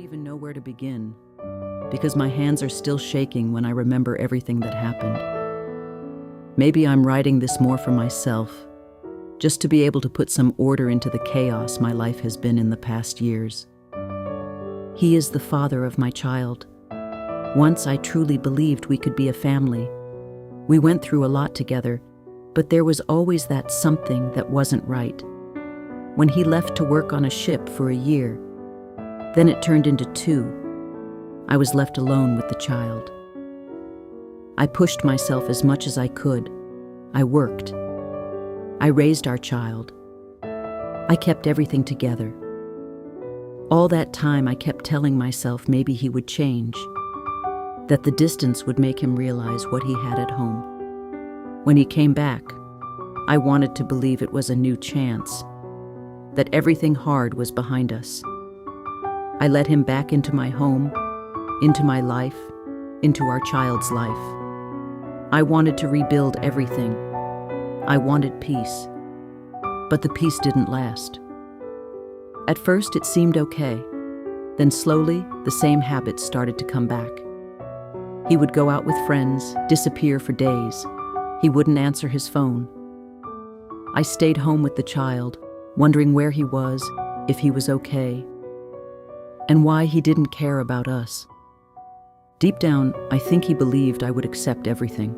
even know where to begin, because my hands are still shaking when I remember everything that happened. Maybe I'm writing this more for myself, just to be able to put some order into the chaos my life has been in the past years. He is the father of my child. Once I truly believed we could be a family. We went through a lot together, but there was always that something that wasn't right. When he left to work on a ship for a year, then it turned into 2. I was left alone with the child. I pushed myself as much as I could. I worked. I raised our child. I kept everything together. All that time I kept telling myself maybe he would change, that the distance would make him realize what he had at home. When he came back, I wanted to believe it was a new chance, that everything hard was behind us. I let him back into my home, into my life, into our child's life. I wanted to rebuild everything. I wanted peace. But the peace didn't last. At first it seemed okay. Then slowly, the same habits started to come back. He would go out with friends, disappear for days. He wouldn't answer his phone. I stayed home with the child, wondering where he was, if he was okay, and why he didn't care about us. Deep down, I think he believed I would accept everything,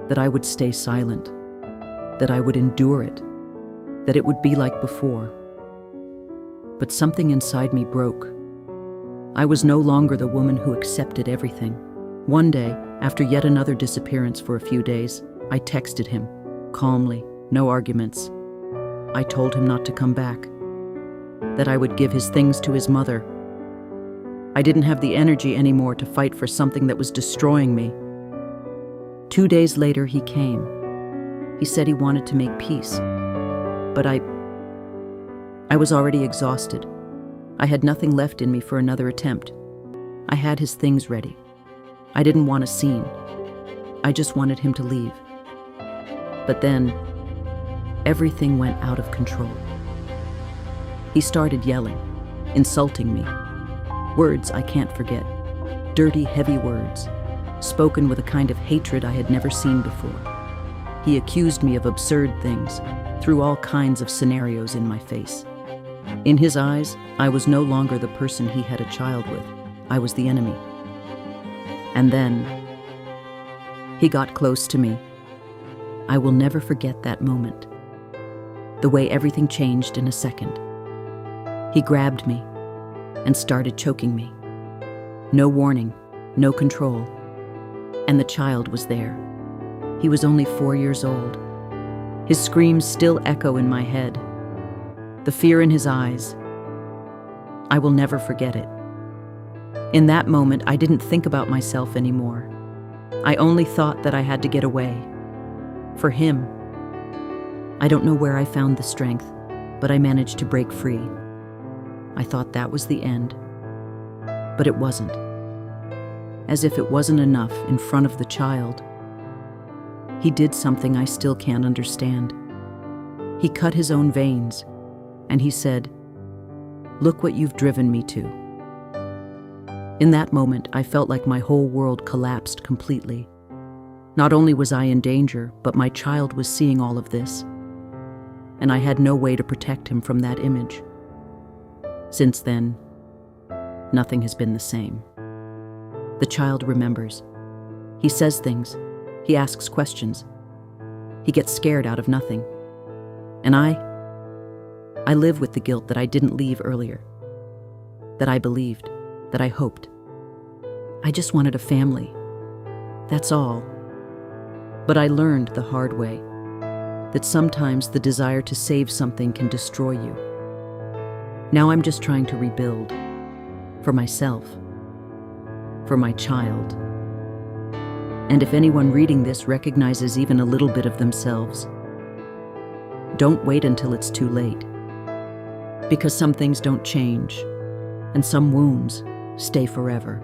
that I would stay silent, that I would endure it, that it would be like before. But something inside me broke. I was no longer the woman who accepted everything. One day, after yet another disappearance for a few days, I texted him, calmly, no arguments. I told him not to come back, that I would give his things to his mother. I didn't have the energy anymore to fight for something that was destroying me. 2 days later, he came. He said he wanted to make peace, but I was already exhausted. I had nothing left in me for another attempt. I had his things ready. I didn't want a scene. I just wanted him to leave. But then, everything went out of control. He started yelling, insulting me. Words I can't forget. Dirty, heavy words, spoken with a kind of hatred I had never seen before. He accused me of absurd things, threw all kinds of scenarios in my face. In his eyes, I was no longer the person he had a child with. I was the enemy. And then, he got close to me. I will never forget that moment. The way everything changed in a second. He grabbed me and started choking me. No warning, no control. And the child was there. He was only 4 years old. His screams still echo in my head. The fear in his eyes. I will never forget it. In that moment, I didn't think about myself anymore. I only thought that I had to get away. For him. I don't know where I found the strength, but I managed to break free. I thought that was the end. But it wasn't. As if it wasn't enough in front of the child. He did something I still can't understand. He cut his own veins, and he said, "Look what you've driven me to." In that moment, I felt like my whole world collapsed completely. Not only was I in danger, but my child was seeing all of this, and I had no way to protect him from that image. Since then, nothing has been the same. The child remembers. He says things. He asks questions. He gets scared out of nothing. And I live with the guilt that I didn't leave earlier, that I believed, that I hoped. I just wanted a family. That's all. But I learned the hard way that sometimes the desire to save something can destroy you. Now I'm just trying to rebuild. For myself. For my child. And if anyone reading this recognizes even a little bit of themselves, don't wait until it's too late. Because some things don't change, and some wounds stay forever.